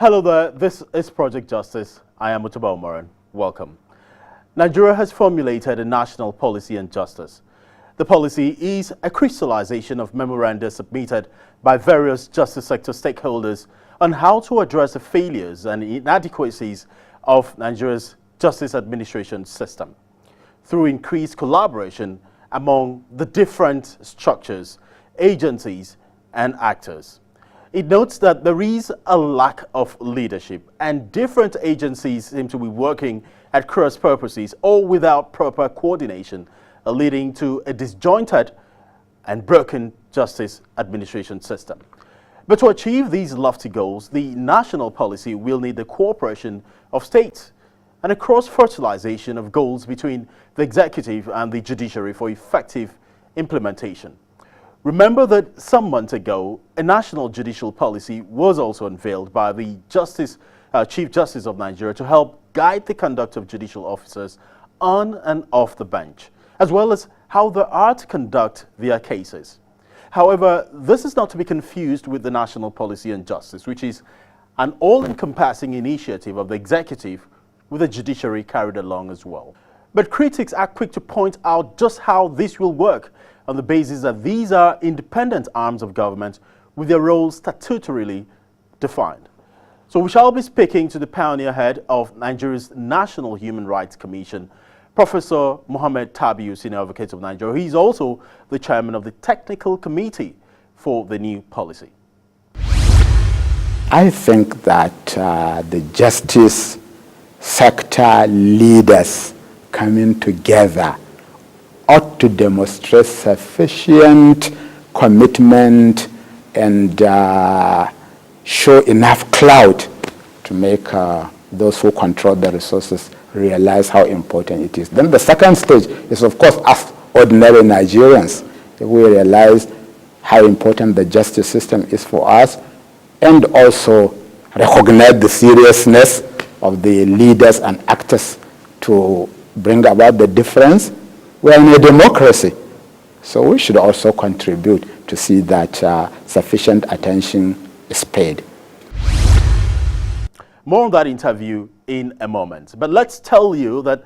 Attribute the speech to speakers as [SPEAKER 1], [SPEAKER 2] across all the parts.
[SPEAKER 1] Hello there, this is Project Justice. I am Mutaba Umaran. Welcome. Nigeria has formulated a national policy on justice. The policy is a crystallization of memoranda submitted by various justice sector stakeholders on how to address the failures and inadequacies of Nigeria's justice administration system through increased collaboration among the different structures, agencies, and actors. It notes that there is a lack of leadership and different agencies seem to be working at cross purposes or without proper coordination, leading to a disjointed and broken justice administration system. But to achieve these lofty goals, the national policy will need the cooperation of states and a cross-fertilization of goals between the executive and the judiciary for effective implementation. Remember that some months ago, a national judicial policy was also unveiled by the Chief Justice of Nigeria to help guide the conduct of judicial officers on and off the bench, as well as how they are to conduct their cases. However, this is not to be confused with the National Policy on Justice, which is an all-encompassing initiative of the executive with the judiciary carried along as well. But critics are quick to point out just how this will work on the basis that these are independent arms of government with their roles statutorily defined. So we shall be speaking to the pioneer head of Nigeria's National Human Rights Commission, Professor Mohammed Tabiu, Senior Advocate of Nigeria. He's also the chairman of the Technical Committee for the new policy.
[SPEAKER 2] I think that the justice sector leaders coming together ought to demonstrate sufficient commitment and show enough clout to make those who control the resources realize how important it is. Then the second stage is, of course, us ordinary Nigerians. If we realize how important the justice system is for us and also recognize the seriousness of the leaders and actors to bring about the difference, we are in a democracy. So we should also contribute to see that sufficient attention is paid.
[SPEAKER 1] More on that interview in a moment. But let's tell you that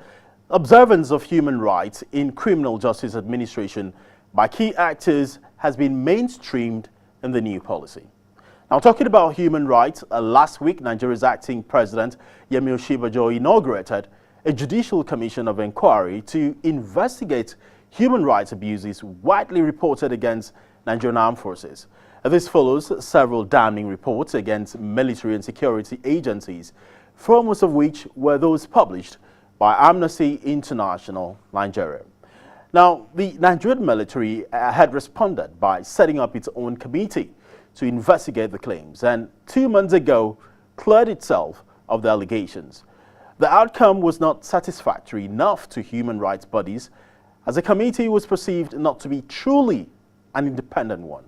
[SPEAKER 1] observance of human rights in criminal justice administration by key actors has been mainstreamed in the new policy. Now, talking about human rights, last week, Nigeria's acting president, Yemi Osinbajo, inaugurated a judicial commission of inquiry to investigate human rights abuses widely reported against Nigerian armed forces. This follows several damning reports against military and security agencies, foremost of which were those published by Amnesty International Nigeria. Now, the Nigerian military had responded by setting up its own committee to investigate the claims and 2 months ago cleared itself of the allegations. The outcome was not satisfactory enough to human rights bodies, as the committee was perceived not to be truly an independent one.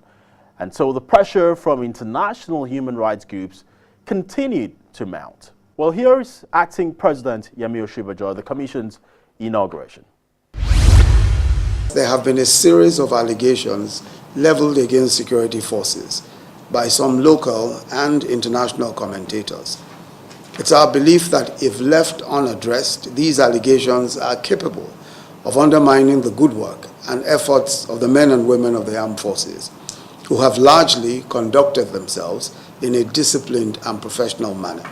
[SPEAKER 1] And so the pressure from international human rights groups continued to mount. Well, here is Acting President Yemi Osinbajo at the Commission's inauguration.
[SPEAKER 3] There have been a series of allegations leveled against security forces by some local and international commentators. It's our belief that if left unaddressed, these allegations are capable of undermining the good work and efforts of the men and women of the armed forces, who have largely conducted themselves in a disciplined and professional manner.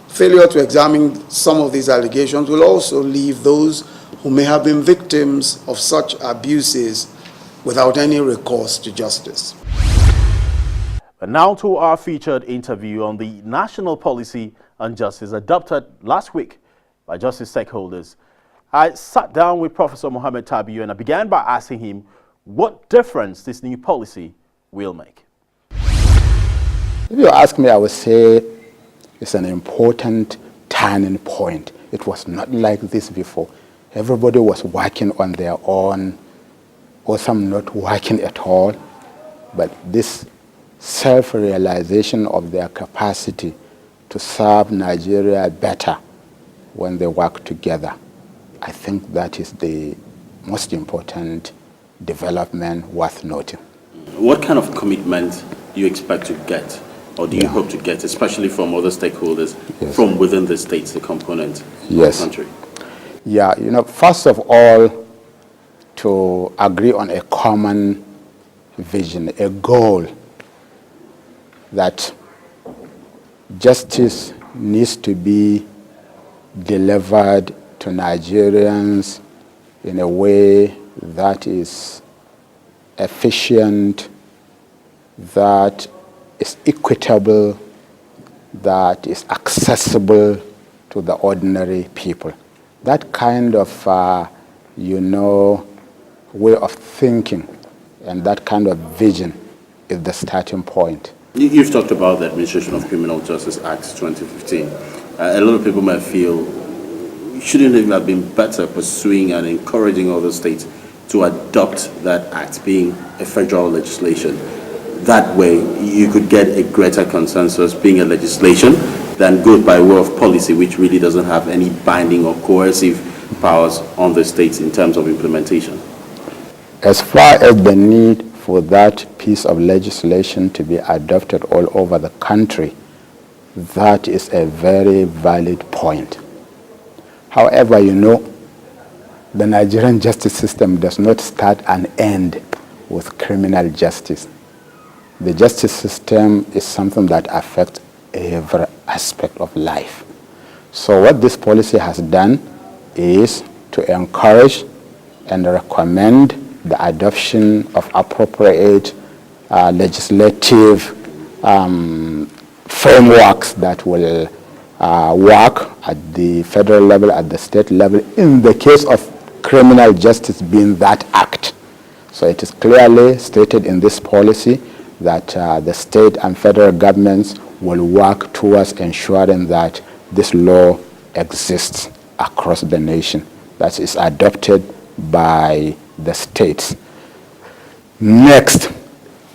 [SPEAKER 3] Failure to examine some of these allegations will also leave those who may have been victims of such abuses without any recourse to justice.
[SPEAKER 1] And now to our featured interview on the national policy on justice adopted last week by justice stakeholders. I sat down with Professor Mohammed Tabiu and I began by asking him what difference this new policy will make.
[SPEAKER 2] If you ask me, I would say it's an important turning point. It was not like this before. Everybody was working on their own, or some not working at all. But this self-realization of their capacity to serve Nigeria better when they work together, I think that is the most important development worth noting.
[SPEAKER 1] What kind of commitment do you expect to get or do you hope to get, especially from other stakeholders,
[SPEAKER 2] Yes.
[SPEAKER 1] from within the states, the component
[SPEAKER 2] Yes.
[SPEAKER 1] of the country?
[SPEAKER 2] Yeah, first of all, to agree on a common vision, a goal that justice needs to be delivered to Nigerians in a way that is efficient, that is equitable, that is accessible to the ordinary people. That kind of, way of thinking and that kind of vision is the starting point.
[SPEAKER 1] You've talked about the Administration of Criminal Justice Act 2015. A lot of people might feel, shouldn't it have been better pursuing and encouraging other states to adopt that act, being a federal legislation? That way, you could get a greater consensus being a legislation than go by way of policy, which really doesn't have any binding or coercive powers on the states in terms of implementation.
[SPEAKER 2] As far as the need for that piece of legislation to be adopted all over the country, that is a very valid point. However, the Nigerian justice system does not start and end with criminal justice. The justice system is something that affects every aspect of life. So what this policy has done is to encourage and recommend the adoption of appropriate legislative frameworks that will work at the federal level, at the state level, in the case of criminal justice being that act. So it is clearly stated in this policy that the state and federal governments will work towards ensuring that this law exists across the nation, that is adopted by the states. Next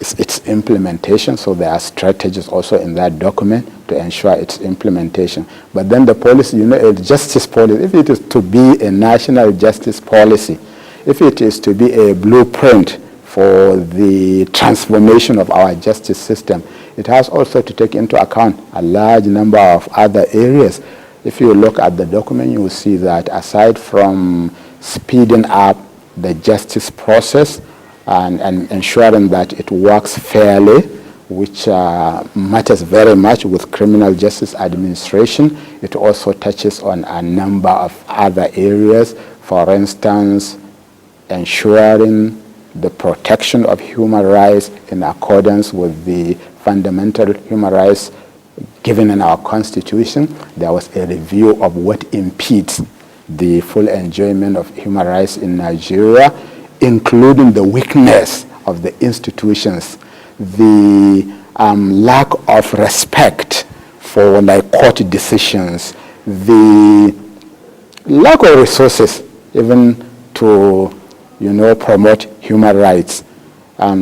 [SPEAKER 2] is its implementation, so there are strategies also in that document to ensure its implementation. But then the policy, a justice policy, if it is to be a national justice policy, if it is to be a blueprint for the transformation of our justice system, it has also to take into account a large number of other areas. If you look at the document, you will see that aside from speeding up the justice process and ensuring that it works fairly, which matters very much with criminal justice administration, it also touches on a number of other areas. For instance, ensuring the protection of human rights in accordance with the fundamental human rights given in our Constitution. There was a review of what impedes the full enjoyment of human rights in Nigeria, including the weakness of the institutions, the lack of respect for court decisions, the lack of resources even to promote human rights.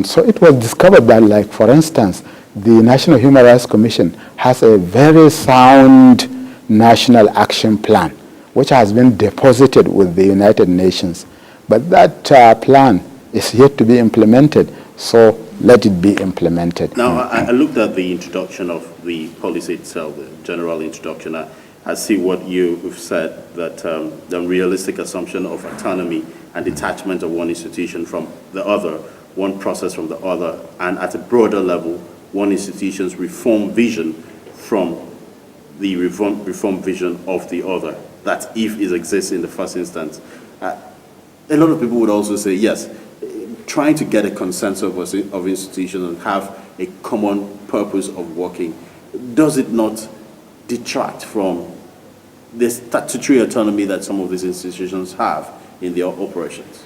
[SPEAKER 2] So it was discovered that, for instance, the National Human Rights Commission has a very sound national action plan, which has been deposited with the United Nations. But that plan is yet to be implemented, so let it be implemented.
[SPEAKER 1] Now, I looked at the introduction of the policy itself, the general introduction. I see what you've said, that the unrealistic assumption of autonomy and detachment of one institution from the other, one process from the other, and at a broader level, one institution's reform vision from the reform vision of the other. That if it exists in the first instance. A lot of people would also say, yes, trying to get a consensus of institutions and have a common purpose of working, does it not detract from the statutory autonomy that some of these institutions have in their operations?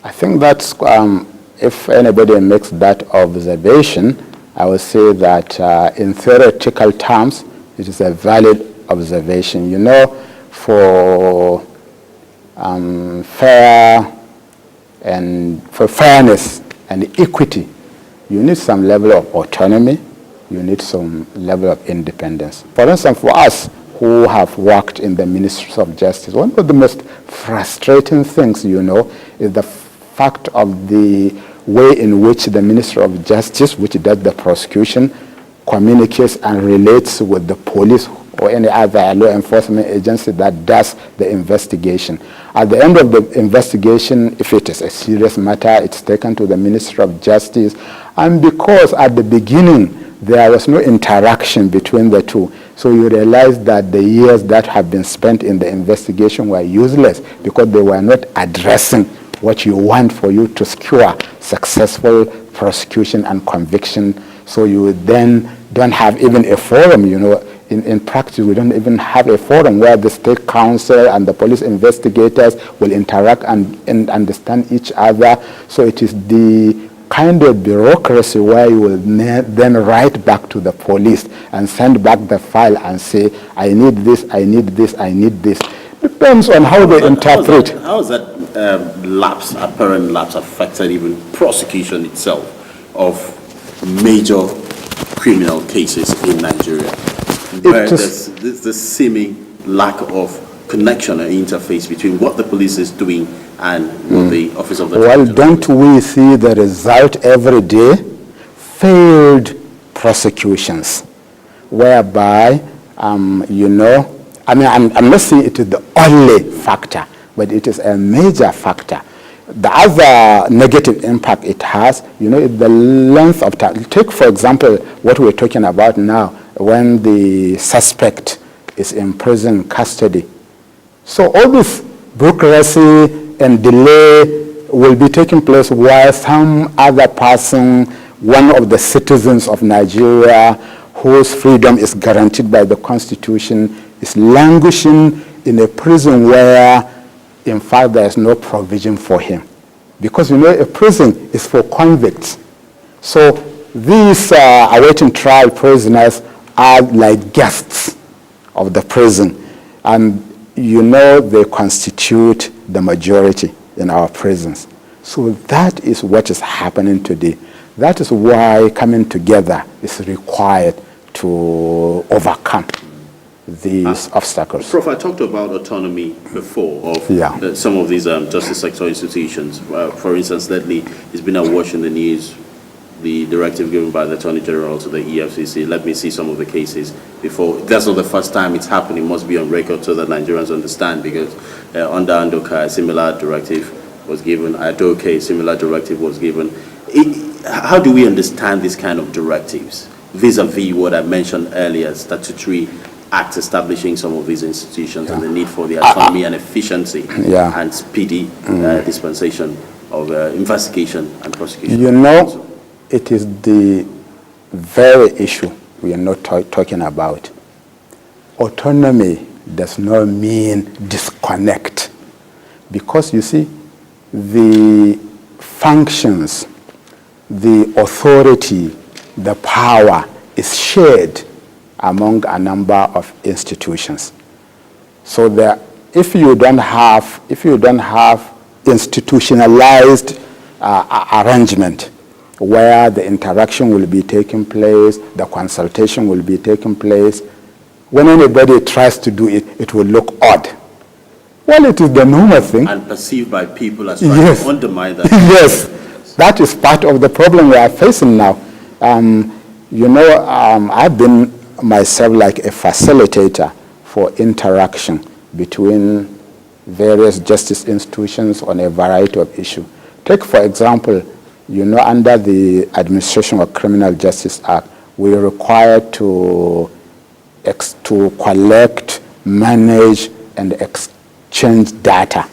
[SPEAKER 2] I think that's, if anybody makes that observation, I would say that in theoretical terms, it is a valid observation. For fairness and equity, you need some level of autonomy, you need some level of independence. For instance, for us who have worked in the Ministry of Justice, one of the most frustrating things, is the fact of the way in which the Ministry of Justice, which does the prosecution, communicates and relates with the police or any other law enforcement agency that does the investigation. At the end of the investigation, if it is a serious matter, it's taken to the Ministry of Justice. And because at the beginning, there was no interaction between the two, so you realize that the years that have been spent in the investigation were useless because they were not addressing what you want for you to secure successful prosecution and conviction. So you then don't have even a forum, you know. In practice, we don't even have a forum where the state counsel and the police investigators will interact and understand each other. So it is the kind of bureaucracy where you will then write back to the police and send back the file and say, I need this, I need this, I need this. Depends on how they interpret.
[SPEAKER 1] How is that apparent lapse affected even prosecution itself of major criminal cases in Nigeria? Where there's this seeming lack of connection and interface between what the police is doing and what the Office of the
[SPEAKER 2] Well, don't we see the result every day? Failed prosecutions, whereby, you know, I mean, I'm not saying it is the only factor, but it is a major factor. The other negative impact it has, you know, is the length of time. Take, for example, what we're talking about now, when the suspect is in prison custody. So all this bureaucracy and delay will be taking place while some other person, one of the citizens of Nigeria, whose freedom is guaranteed by the Constitution, is languishing in a prison where, in fact, there is no provision for him. Because, you know, a prison is for convicts. So these awaiting trial prisoners are like guests of the prison. And, you know, they constitute the majority in our prisons. So that is what is happening today. That is why coming together is required to overcome these obstacles.
[SPEAKER 1] Prof, I talked about autonomy before of some of these justice sector institutions. For instance, lately, it's been awash in the news, the directive given by the Attorney General to the EFCC. Let me see some of the cases before. That's not the first time it's happening. It must be on record so that Nigerians understand, because under Andoka, a similar directive was given. Adoke, a similar directive was given. How do we understand these kind of directives vis-a-vis what I mentioned earlier, statutory acts establishing some of these institutions and the need for the autonomy and efficiency and speedy dispensation of investigation and prosecution?
[SPEAKER 2] You know, it is the very issue we are not talking about. Autonomy does not mean disconnect, because you see, the functions, the authority, the power is shared among a number of institutions. So that if you don't have institutionalized arrangement where the interaction will be taking place, the consultation will be taking place, when anybody tries to do it, it will look odd. Well, it is the normal thing.
[SPEAKER 1] And perceived by people as trying to undermine that.
[SPEAKER 2] Yes, that is part of the problem we are facing now. You know, I've been myself like a facilitator for interaction between various justice institutions on a variety of issues. Take, for example, you know, under the Administration of Criminal Justice Act, we are required to collect, manage, and exchange data.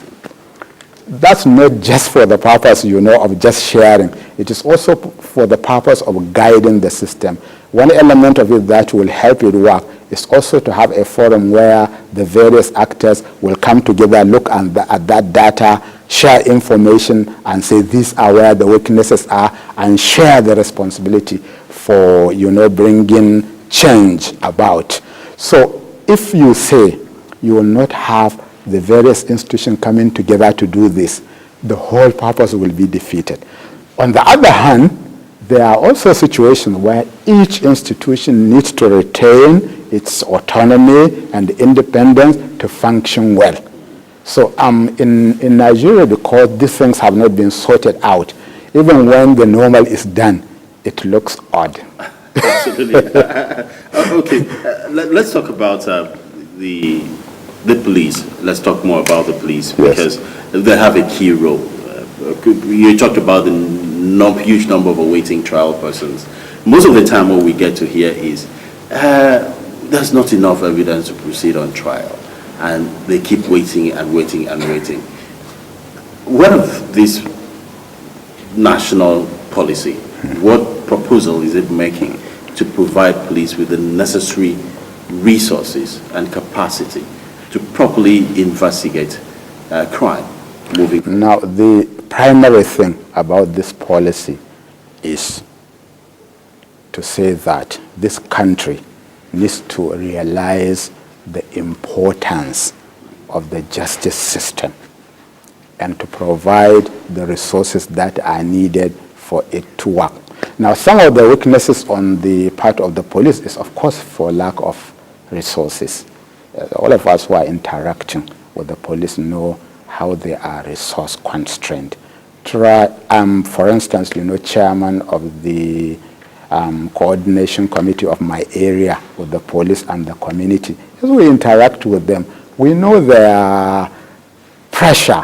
[SPEAKER 2] That's not just for the purpose, you know, of just sharing. It is also for the purpose of guiding the system. One element of it that will help it work is also to have a forum where the various actors will come together, look at that data, share information, and say these are where the weaknesses are, and share the responsibility for, you know, bringing change about. So if you say you will not have the various institutions coming together to do this, the whole purpose will be defeated. On the other hand, there are also situations where each institution needs to retain its autonomy and independence to function well. So in Nigeria, because these things have not been sorted out, even when the normal is done, it looks odd.
[SPEAKER 1] Absolutely. Okay, let's talk about the police. Let's talk more about the police because they have a key role. You talked about the huge number of awaiting trial persons. Most of the time what we get to hear is there's not enough evidence to proceed on trial, and they keep waiting and waiting and waiting. What of this national policy? What proposal is it making to provide police with the necessary resources and capacity to properly investigate crime moving forward?
[SPEAKER 2] Now, the primary thing about this policy is to say that this country needs to realize the importance of the justice system and to provide the resources that are needed for it to work. Now, some of the weaknesses on the part of the police is, of course, for lack of resources. All of us who are interacting with the police know how they are resource constrained. For instance, chairman of the coordination committee of my area with the police and the community. As we interact with them, we know their pressure,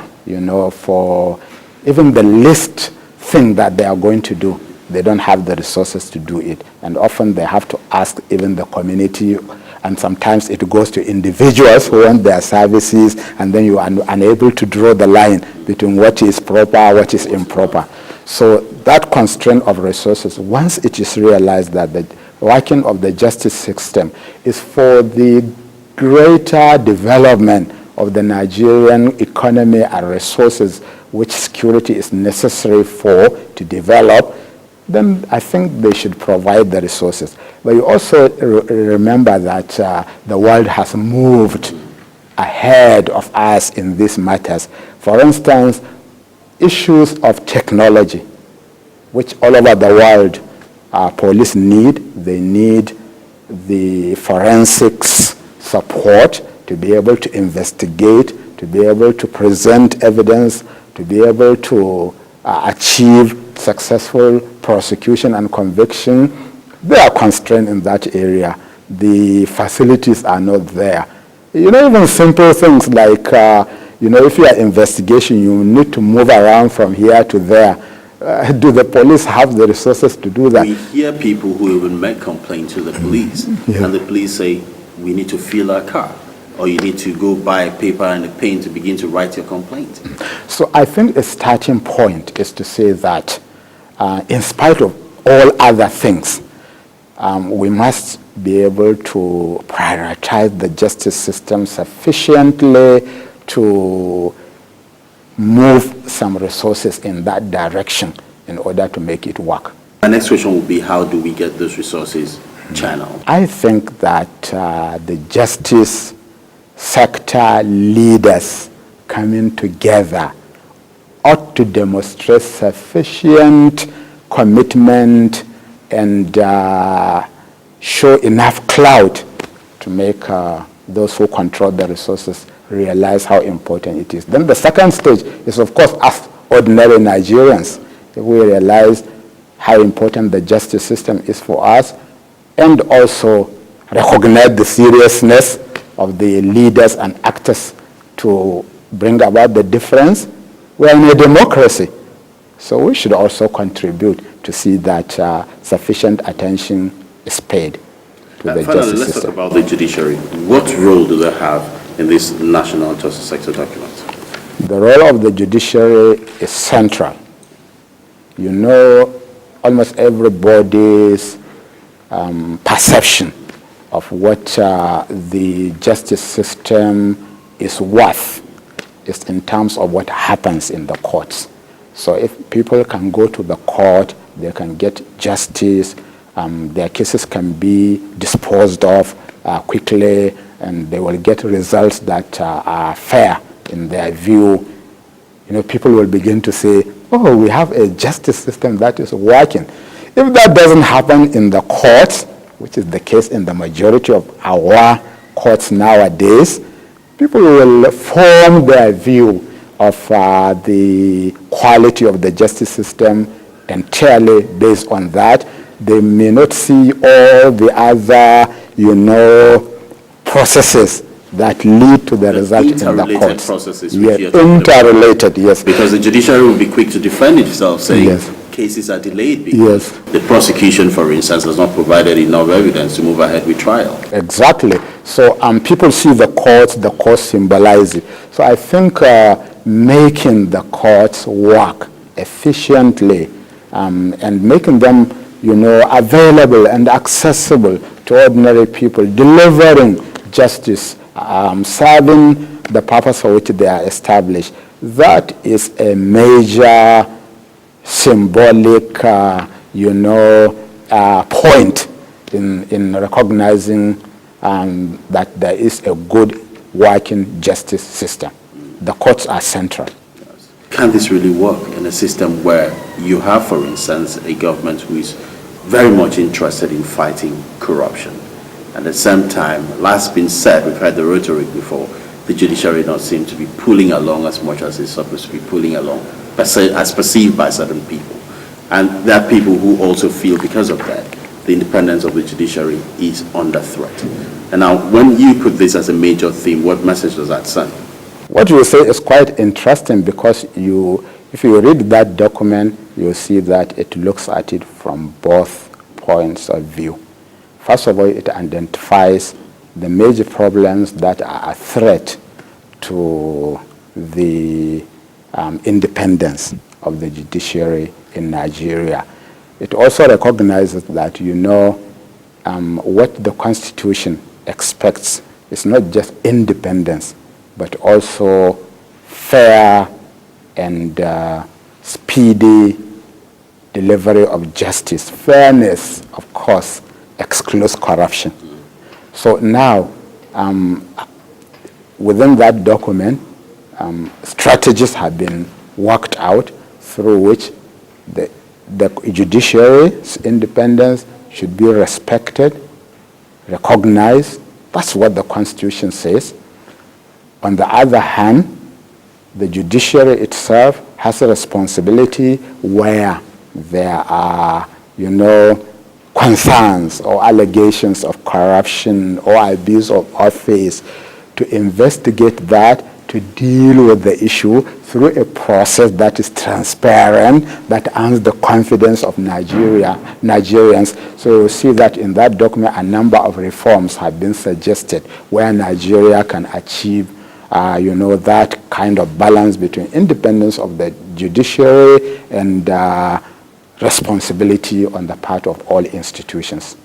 [SPEAKER 2] for even the least thing that they are going to do. They don't have the resources to do it. And often they have to ask even the community, and sometimes it goes to individuals who want their services, and then you are unable to draw the line between what is proper, what is improper. So that constraint of resources, once it is realized that the working of the justice system is for the greater development of the Nigerian economy and resources which security is necessary for to develop, then I think they should provide the resources. But you also remember that the world has moved ahead of us in these matters. For instance, issues of technology, which all over the world police need. They need the forensics support to be able to investigate, to be able to present evidence, to be able to achieve successful prosecution and conviction. They are constrained in that area. The facilities are not there. Even simple things like, if you are investigation, you need to move around from here to there. Do the police have the resources to do that?
[SPEAKER 1] We hear people who even make complaint to the police, and the police say, we need to fill our car, or you need to go buy a paper and a pen to begin to write your complaint.
[SPEAKER 2] So I think a starting point is to say that in spite of all other things, we must be able to prioritize the justice system sufficiently to move some resources in that direction in order to make it work.
[SPEAKER 1] My next question will be, how do we get those resources channeled?
[SPEAKER 2] I think that the justice sector leaders coming together ought to demonstrate sufficient commitment and show enough clout to make those who control the resources realize how important it is. Then the second stage is, of course, us ordinary Nigerians. If we realize how important the justice system is for us, and also recognize the seriousness of the leaders and actors to bring about the difference, we are in a democracy. So we should also contribute to see that sufficient attention is paid to the
[SPEAKER 1] Finally,
[SPEAKER 2] justice
[SPEAKER 1] let's
[SPEAKER 2] system.
[SPEAKER 1] talk about the judiciary. What role do they have in this national justice sector document?
[SPEAKER 2] The role of the judiciary is central. Almost everybody's perception of what the justice system is worth is in terms of what happens in the courts. So if people can go to the court, they can get justice, their cases can be disposed of quickly, and they will get results that are fair in their view. People will begin to say, oh, we have a justice system that is working. If that doesn't happen in the courts, which is the case in the majority of our courts nowadays, people will form their view of the quality of the justice system entirely based on that. they may not see all the other, processes that lead to the result in the
[SPEAKER 1] interrelated
[SPEAKER 2] courts.
[SPEAKER 1] processes.
[SPEAKER 2] Yes,
[SPEAKER 1] which you're talking about.
[SPEAKER 2] interrelated, yes.
[SPEAKER 1] Because the judiciary will be quick to defend itself, saying
[SPEAKER 2] Yes.
[SPEAKER 1] cases are delayed because the prosecution, for instance, has not provided enough evidence to move ahead with trial.
[SPEAKER 2] Exactly. So people see the courts symbolize it. So I think making the courts work efficiently and making them, available and accessible to ordinary people, delivering justice, serving the purpose for which they are established, that is a major symbolic, point in recognizing that there is a good working justice system. The courts are central.
[SPEAKER 1] Can this really work in a system where you have, for instance, a government who is very much interested in fighting corruption? At the same time, last been said, we've heard the rhetoric before, the judiciary not seem to be pulling along as much as it's supposed to be pulling along, as perceived by certain people. And there are people who also feel because of that, the independence of the judiciary is under threat. And now, when you put this as a major theme, what message does that send?
[SPEAKER 2] What you say is quite interesting because if you read that document, you'll see that it looks at it from both points of view. First of all, it identifies the major problems that are a threat to the independence of the judiciary in Nigeria. It also recognizes that, what the Constitution expects is not just independence, but also fair and speedy delivery of justice. Fairness, of course, excludes corruption. So now, within that document, strategies have been worked out through which the judiciary's independence should be respected, recognized. That's what the Constitution says. On the other hand, the judiciary itself has a responsibility where there are, concerns or allegations of corruption or abuse of office, to investigate that, to deal with the issue through a process that is transparent, that earns the confidence of Nigerians. So you see that in that document, a number of reforms have been suggested where Nigeria can achieve that kind of balance between independence of the judiciary and responsibility on the part of all institutions.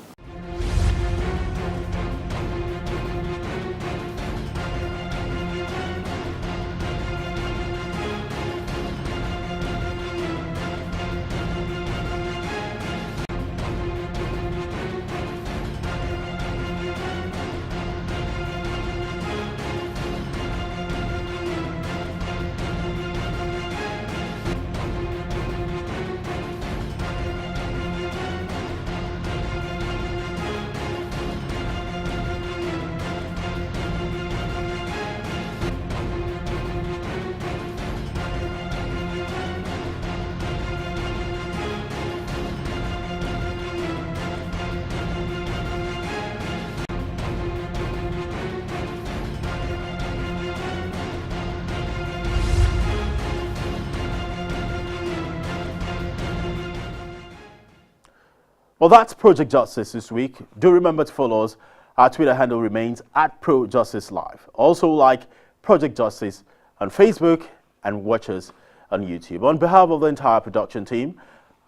[SPEAKER 1] Well, that's Project Justice this week. Do remember to follow us. Our Twitter handle remains @ProJusticeLive. Also like Project Justice on Facebook and watch us on YouTube. On behalf of the entire production team,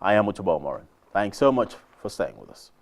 [SPEAKER 1] I am Mutuba Moran. Thanks so much for staying with us.